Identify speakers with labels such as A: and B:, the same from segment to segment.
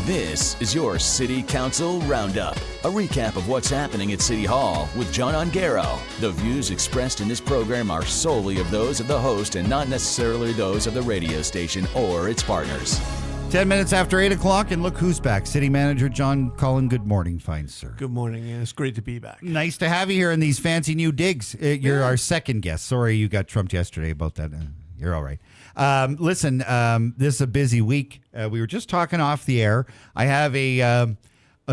A: This is your City Council Roundup, a recap of what's happening at City Hall with John Ongaro. The views expressed in this program are solely of those of the host and not necessarily those of the radio station or its partners.
B: 10 minutes after 8 o'clock, and look who's back. City Manager John Collin, good morning, fine sir.
C: Good morning, and it's great to be back.
B: Nice to have you here in these fancy new digs. You're our second guest. Sorry you got trumped yesterday about that. You're all right. Listen, this is a busy week. We were just talking off the air. I have a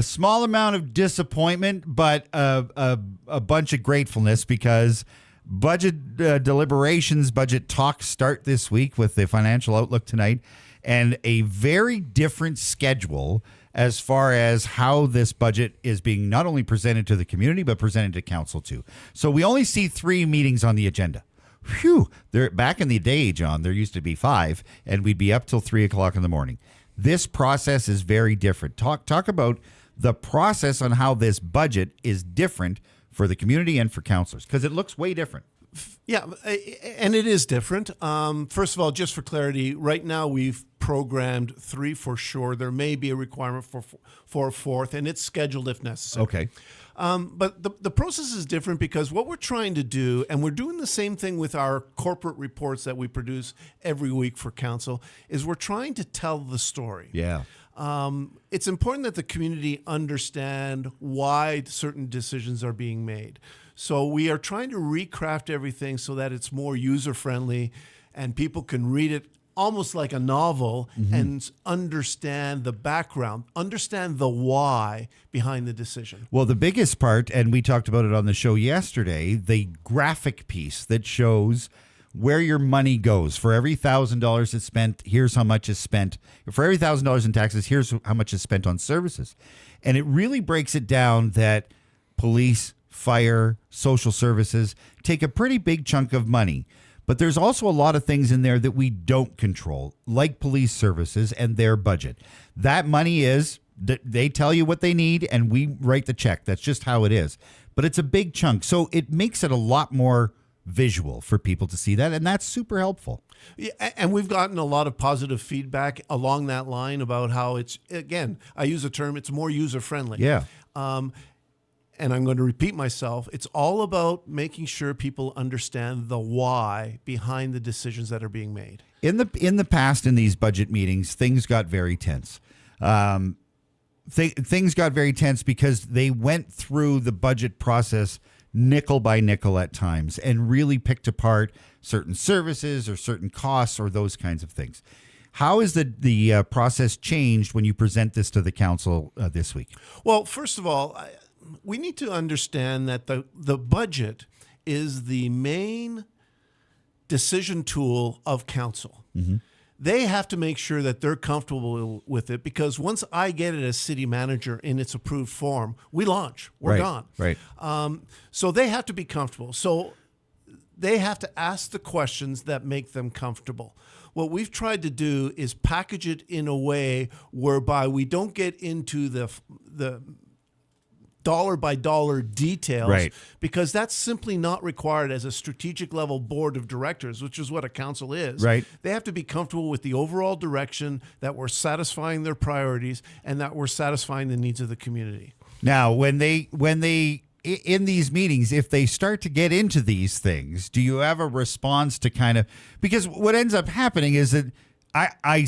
B: small amount of disappointment, but a bunch of gratefulness because budget deliberations, budget talks start this week with the financial outlook tonight, and a very different schedule as far as how this budget is being not only presented to the community, but presented to council too. So we only see 3 meetings on the agenda. Phew, back in the day, John, there used to be 5, and we'd be up till 3 o'clock in the morning. This process is very different. Talk about the process on how this budget is different for the community and for councillors, because it looks way different.
C: Yeah, and it is different. First of all, just for clarity, right now we've programmed 3 for sure. There may be a requirement for a 4th, and it's scheduled if necessary.
B: Okay.
C: But the process is different because what we're trying to do, and we're doing the same thing with our corporate reports that we produce every week for council, is we're trying to tell the story.
B: Yeah.
C: It's important that the community understand why certain decisions are being made. So we are trying to recraft everything so that it's more user-friendly and people can read it almost like a novel and understand the background, understand the why behind the decision.
B: Well, the biggest part, and we talked about it on the show yesterday, the graphic piece that shows where your money goes. For every $1,000 that's spent, here's how much is spent. For every $1,000 in taxes, here's how much is spent on services. And it really breaks it down that police, fire, social services take a pretty big chunk of money. But there's also a lot of things in there that we don't control, like police services and their budget. That money is, they tell you what they need and we write the check. That's just how it is. But it's a big chunk. So it makes it a lot more visual for people to see that, and that's super helpful.
C: Yeah, and we've gotten a lot of positive feedback along that line about how it's, again, I use a term, it's more user-friendly.
B: Yeah.
C: And I'm going to repeat myself. It's all about making sure people understand the why behind the decisions that are being made.
B: In the past, in these budget meetings, things got very tense. Things got very tense because they went through the budget process nickel by nickel at times and really picked apart certain services or certain costs or those kinds of things. How is the process changed when you present this to the council this week?
C: Well, first of all, we need to understand that the budget is the main decision tool of council. Mm-hmm. They have to make sure that they're comfortable with it, because once I get it as city manager in its approved form, we launch. We're gone.
B: Right.
C: So they have to be comfortable. So they have to ask the questions that make them comfortable. What we've tried to do is package it in a way whereby we don't get into the dollar by dollar details,
B: right,
C: because that's simply not required as a strategic level board of directors, which is what a council is.
B: Right. They
C: have to be comfortable with the overall direction, that we're satisfying their priorities and that we're satisfying the needs of the community.
B: Now, when they in these meetings, if they start to get into these things, do you have a response to kind of, because what ends up happening is that I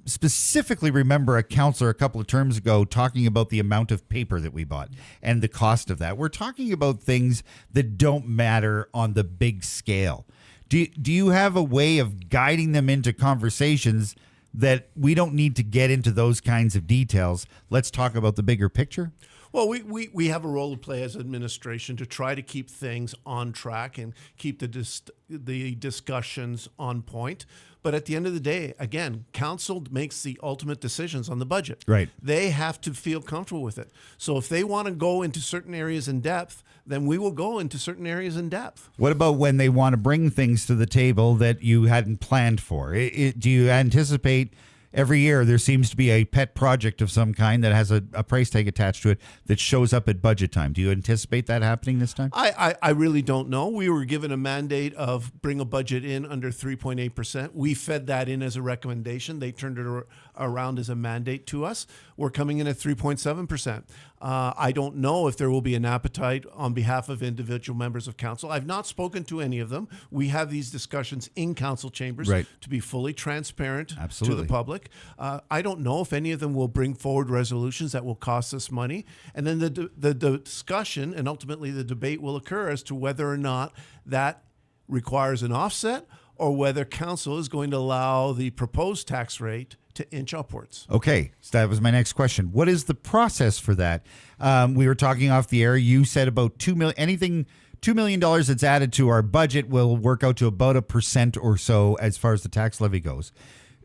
B: specifically remember a counselor a couple of terms ago talking about the amount of paper that we bought and the cost of that. We're talking about things that don't matter on the big scale. Do you have a way of guiding them into conversations that we don't need to get into those kinds of details? Let's talk about the bigger picture.
C: Well, we have a role to play as administration to try to keep things on track and keep the discussions on point. But at the end of the day, again, council makes the ultimate decisions on the budget.
B: Right.
C: They have to feel comfortable with it. So if they want to go into certain areas in depth, then we will go into certain areas in depth.
B: What about when they want to bring things to the table that you hadn't planned for? Do you anticipate every year there seems to be a pet project of some kind that has a price tag attached to it that shows up at budget time. Do you anticipate that happening this time?
C: I really don't know. We were given a mandate of bring a budget in under 3.8%. We fed that in as a recommendation. They turned it around as a mandate to us. We're coming in at 3.7%. I don't know if there will be an appetite on behalf of individual members of council. I've not spoken to any of them. We have these discussions in council chambers to be fully transparent to the public. I don't know if any of them will bring forward resolutions that will cost us money. And then the discussion and ultimately the debate will occur as to whether or not that requires an offset or whether council is going to allow the proposed tax rate to inch upwards.
B: Okay, so that was my next question. What is the process for that? We were talking off the air. You said about $2 million that's added to our budget will work out to about 1% or so as far as the tax levy goes.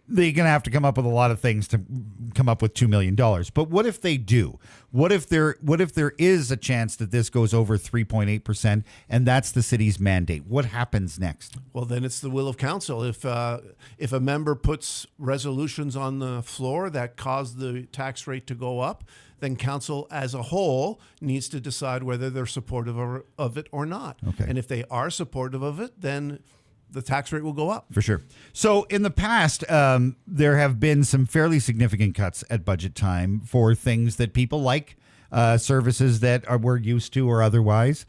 B: They're going to have to come up with a lot of things to come up with $2 million. But what if they do? What if there is a chance that this goes over 3.8% and that's the city's mandate? What happens next?
C: Well, then it's the will of council. If a member puts resolutions on the floor that cause the tax rate to go up, then council as a whole needs to decide whether they're supportive of it or not.
B: Okay.
C: And if they are supportive of it, then the tax rate will go up.
B: For sure. So in the past, there have been some fairly significant cuts at budget time for things that people like, services that we're used to or otherwise.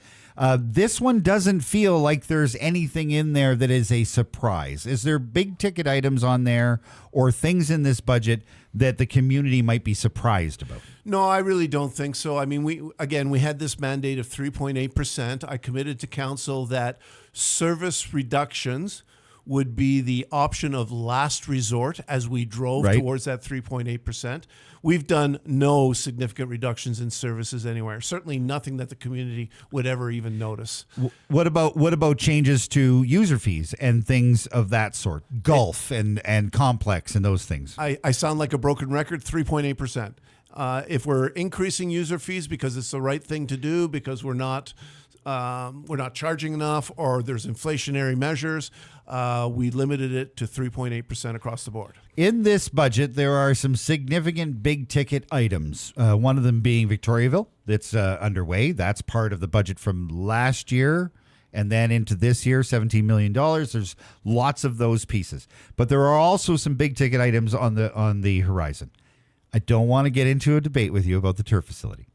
B: This one doesn't feel like there's anything in there that is a surprise. Is there big ticket items on there or things in this budget that the community might be surprised about?
C: No, I really don't think so. I mean, we had this mandate of 3.8%. I committed to council that service reductions would be the option of last resort as we drove towards that 3.8%. We've done no significant reductions in services anywhere. Certainly nothing that the community would ever even notice.
B: What about changes to user fees and things of that sort? Golf and complex and those things.
C: I sound like a broken record, 3.8%. If we're increasing user fees because it's the right thing to do, because we're not charging enough, or there's inflationary measures, we limited it to 3.8% across the board.
B: In this budget, there are some significant big ticket items. One of them being Victoriaville that's underway. That's part of the budget from last year. And then into this year, $17 million. There's lots of those pieces. But there are also some big ticket items on the horizon. I don't want to get into a debate with you about the turf facility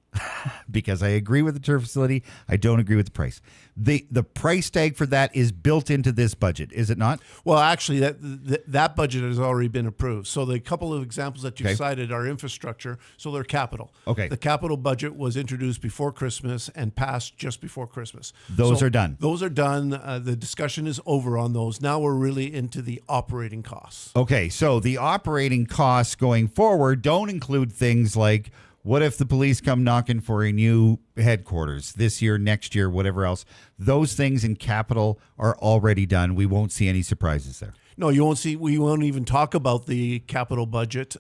B: because I agree with the turf facility. I don't agree with the price. The price tag for that is built into this budget, is it not?
C: Well, actually, that budget has already been approved. So the couple of examples that you cited are infrastructure, so they're capital.
B: Okay.
C: The capital budget was introduced before Christmas and passed just before Christmas.
B: Those are done.
C: Those are done. The discussion is over on those. Now we're really into the operating costs.
B: Okay, so the operating costs going forward don't include things like, what if the police come knocking for a new headquarters this year, next year, whatever else? Those things in capital are already done. We won't see any surprises there.
C: No, you won't see. We won't even talk about the capital budget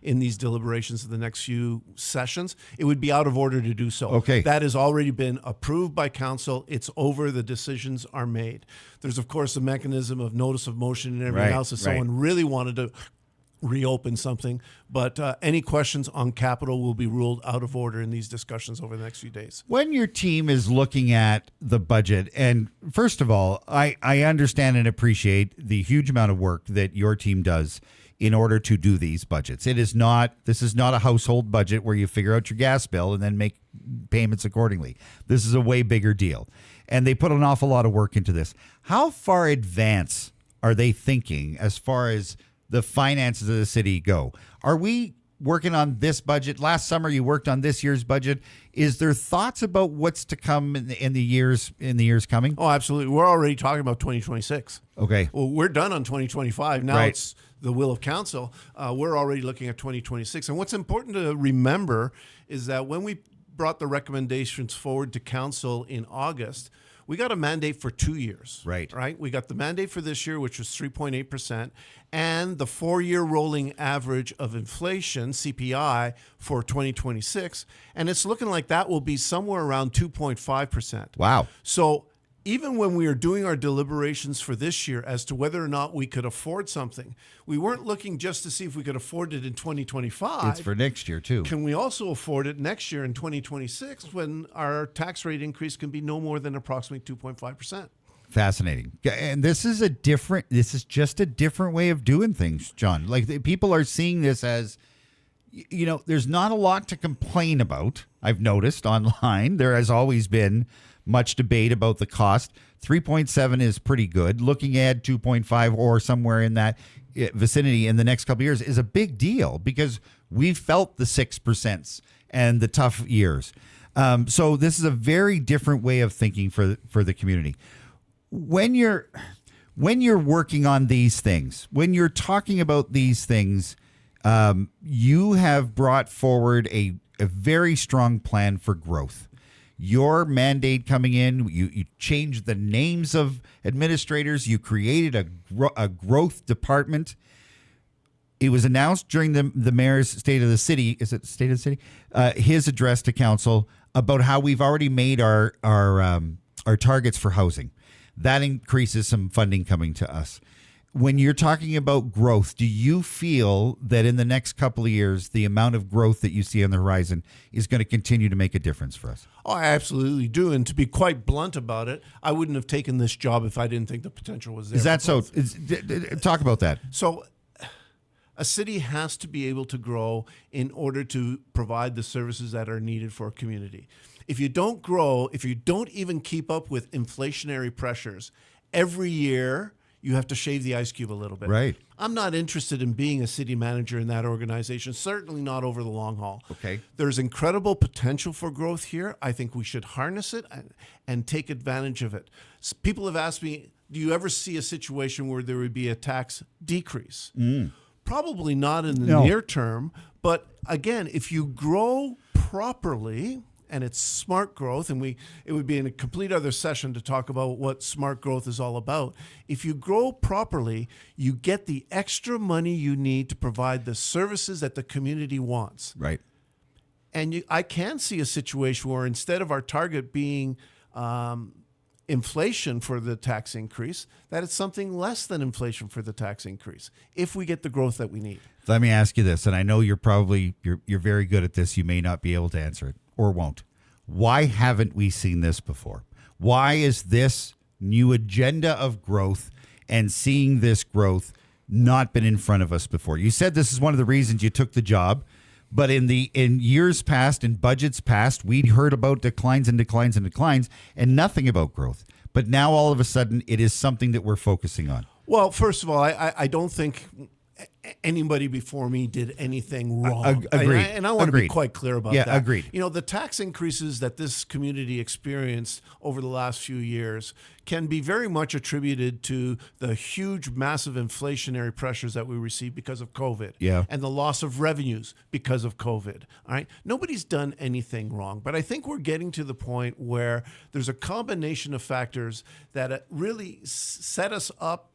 C: in these deliberations in the next few sessions. It would be out of order to do so.
B: Okay.
C: That has already been approved by council. It's over. The decisions are made. There's, of course, the mechanism of notice of motion and everything else if someone really wanted to reopen something, but any questions on capital will be ruled out of order in these discussions over the next few days.
B: When your team is looking at the budget, and first of all, I understand and appreciate the huge amount of work that your team does in order to do these budgets. This is not a household budget where you figure out your gas bill and then make payments accordingly. This is a way bigger deal. And they put an awful lot of work into this. How far advance are they thinking as far as the finances of the city go? Are we working on this budget? Last summer, you worked on this year's budget. Is there thoughts about what's to come in the years coming?
C: Oh, absolutely. We're already talking about 2026.
B: Okay.
C: Well, we're done on 2025. Now it's the will of council. We're already looking at 2026. And what's important to remember is that when we brought the recommendations forward to council in August, we got a mandate for 2 years.
B: Right.
C: We got the mandate for this year, which was 3.8%, and the 4-year rolling average of inflation, CPI, for 2026. And it's looking like that will be somewhere around 2.5%.
B: Wow.
C: So even when we were doing our deliberations for this year as to whether or not we could afford something, we weren't looking just to see if we could afford it in 2025.
B: It's for next year, too.
C: Can we also afford it next year in 2026 when our tax rate increase can be no more than approximately 2.5%?
B: Fascinating. And this is just a different way of doing things, John. Like, people are seeing this as, there's not a lot to complain about. I've noticed online. There has always been much debate about the cost. 3.7 is pretty good. Looking at 2.5 or somewhere in that vicinity in the next couple of years is a big deal because we've felt the 6% and the tough years. So this is a very different way of thinking for the community. When you're working on these things, when you're talking about these things, you have brought forward a very strong plan for growth. Your mandate coming in, you changed the names of administrators. You created a growth department. It was announced during the mayor's State of the City. Is it State of the City? His address to council about how we've already made our targets for housing. That increases some funding coming to us. When you're talking about growth, do you feel that in the next couple of years, the amount of growth that you see on the horizon is going to continue to make a difference for us?
C: Oh, I absolutely do. And to be quite blunt about it, I wouldn't have taken this job if I didn't think the potential was there.
B: Is that so? Talk about that.
C: So a city has to be able to grow in order to provide the services that are needed for a community. If you don't grow, if you don't even keep up with inflationary pressures, every year you have to shave the ice cube a little bit.
B: Right.
C: I'm not interested in being a city manager in that organization, certainly not over the long haul.
B: Okay.
C: There's incredible potential for growth here. I think we should harness it and take advantage of it. People have asked me, do you ever see a situation where there would be a tax decrease? Probably not in the near term, but again, if you grow properly, and it's smart growth, and it would be in a complete other session to talk about what smart growth is all about. If you grow properly, you get the extra money you need to provide the services that the community wants.
B: Right.
C: And I can see a situation where instead of our target being inflation for the tax increase, that it's something less than inflation for the tax increase if we get the growth that we need.
B: Let me ask you this, and I know you're very good at this. You may not be able to answer it or won't. Why haven't we seen this before? Why is this new agenda of growth and seeing this growth not been in front of us before? You said this is one of the reasons you took the job, but in years past, in budgets past, we'd heard about declines and declines and declines and nothing about growth. But now all of a sudden it is something that we're focusing on.
C: Well, first of all, I don't think anybody before me did anything wrong.
B: Agreed.
C: And I want to be quite clear about that.
B: Yeah, agreed.
C: The tax increases that this community experienced over the last few years can be very much attributed to the huge, massive inflationary pressures that we received because of COVID.
B: Yeah.
C: And the loss of revenues because of COVID. All right. Nobody's done anything wrong, but I think we're getting to the point where there's a combination of factors that really set us up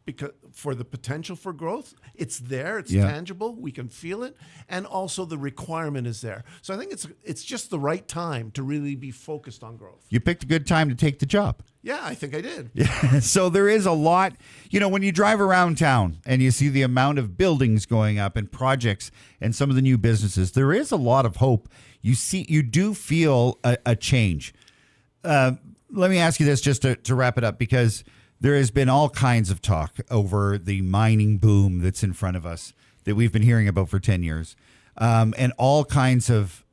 C: for the potential for growth. It's there. It's tangible. We can feel it. And also the requirement is there. So I think it's just the right time to really be focused on growth.
B: You picked a good time to take the job.
C: Yeah, I think I did.
B: Yeah. So there is a lot, when you drive around town and you see the amount of buildings going up and projects and some of the new businesses, there is a lot of hope. You do feel a change. Let me ask you this just to wrap it up, because there has been all kinds of talk over the mining boom that's in front of us that we've been hearing about for 10 years, and all kinds of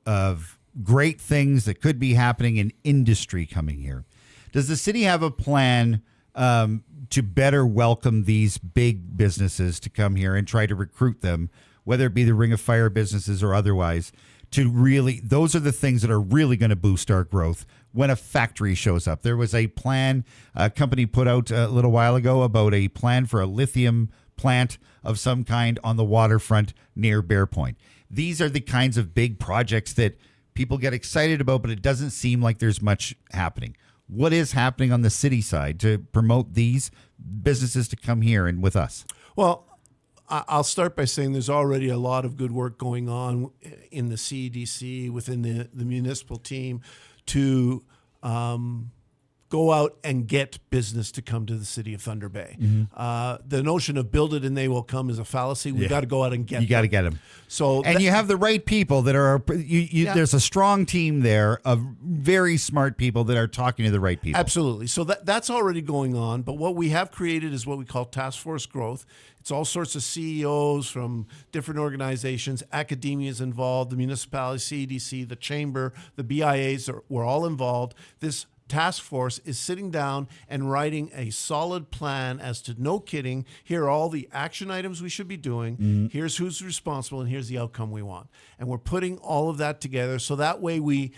B: great things that could be happening in industry coming here. Does the city have a plan to better welcome these big businesses to come here and try to recruit them, whether it be the Ring of Fire businesses or otherwise, those are the things that are really going to boost our growth when a factory shows up? There was a plan a company put out a little while ago about a plan for a lithium plant of some kind on the waterfront near Bear Point. These are the kinds of big projects that people get excited about, but it doesn't seem like there's much happening. What is happening on the city side to promote these businesses to come here and with us?
C: Well, I'll start by saying there's already a lot of good work going on in the CEDC, within the municipal team, to go out and get business to come to the city of Thunder Bay. The notion of build it and they will come is a fallacy. We've got to go out and get
B: You got to get them.
C: So
B: And you have the right people that are, there's a strong team there of very smart people that are talking to the right people.
C: Absolutely. So that's already going on. But what we have created is what we call Task Force Growth. It's all sorts of CEOs from different organizations, academia is involved, the municipality, CEDC, the chamber, the BIAs, we're all involved. This task force is sitting down and writing a solid plan as to, no kidding, here are all the action items we should be doing, here's who's responsible, and here's the outcome we want. And we're putting all of that together so that way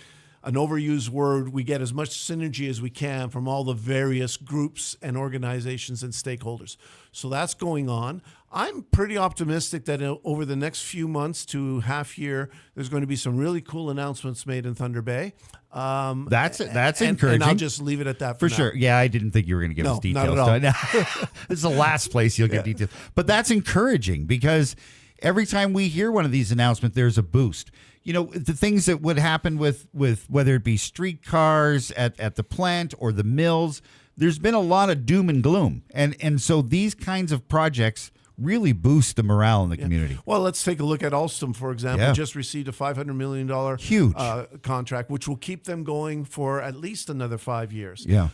C: an overused word, we get as much synergy as we can from all the various groups and organizations and stakeholders. So that's going on. I'm pretty optimistic that over the next few months to half year, there's going to be some really cool announcements made in Thunder Bay.
B: That's encouraging.
C: And I'll just leave it at that
B: for
C: now.
B: sure. Yeah, I didn't think you were going to give us details.
C: Not at all.
B: This is the last place you'll get details. But that's encouraging because every time we hear one of these announcements, there's a boost. You know, the things that would happen with whether it be streetcars at the plant or the mills, there's been a lot of doom and gloom. And so these kinds of projects really boost the morale in the community.
C: Well, let's take a look at Alstom, for example.
B: Yeah.
C: Just received a $500 million
B: Huge.
C: Contract, which will keep them going for at least another 5 years.
B: Yeah.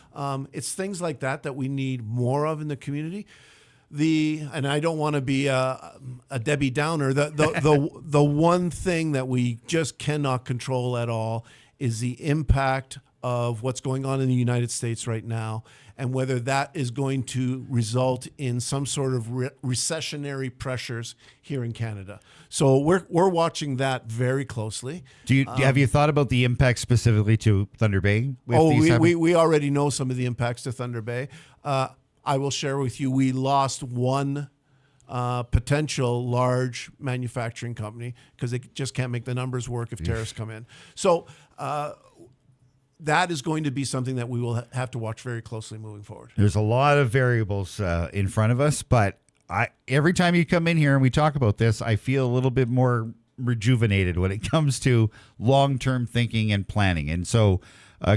C: It's things like that we need more of in the community. And I don't want to be a Debbie Downer. The one thing that we just cannot control at all is the impact of what's going on in the United States right now, and whether that is going to result in some sort of recessionary pressures here in Canada. So we're watching that very closely.
B: Have you thought about the impact specifically to Thunder Bay?
C: We already know some of the impacts to Thunder Bay. I will share with you, we lost one potential large manufacturing company because they just can't make the numbers work if tariffs come in. So that is going to be something that we will have to watch very closely moving forward.
B: There's a lot of variables in front of us, but every time you come in here and we talk about this, I feel a little bit more rejuvenated when it comes to long-term thinking and planning. And so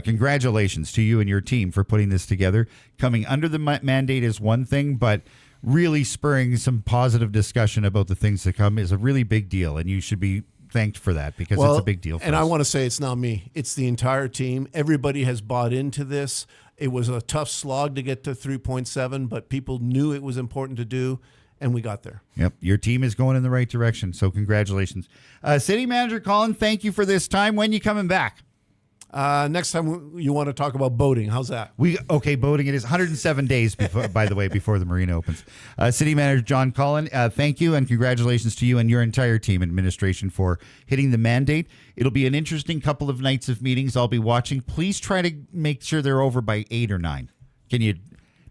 B: congratulations to you and your team for putting this together. Coming under the mandate is one thing, but really spurring some positive discussion about the things to come is a really big deal, and you should be thanked for that because it's a big deal for us.
C: And I want to say it's not me. It's the entire team. Everybody has bought into this. It was a tough slog to get to 3.7, but people knew it was important to do, and we got there.
B: Yep. Your team is going in the right direction, so congratulations. City Manager Collin, thank you for this time. When are you coming back?
C: Next time you want to talk about boating, how's that?
B: Boating. It is 107 days, before, by the way, before the marina opens. City Manager John Collin, thank you and congratulations to you and your entire team administration for hitting the mandate. It'll be an interesting couple of nights of meetings I'll be watching. Please try to make sure they're over by 8 or 9.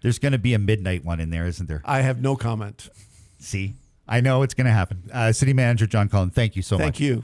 B: There's going to be a midnight one in there, isn't there?
C: I have no comment.
B: See, I know it's going to happen. City Manager John Collin, thank you so much.
C: Thank you.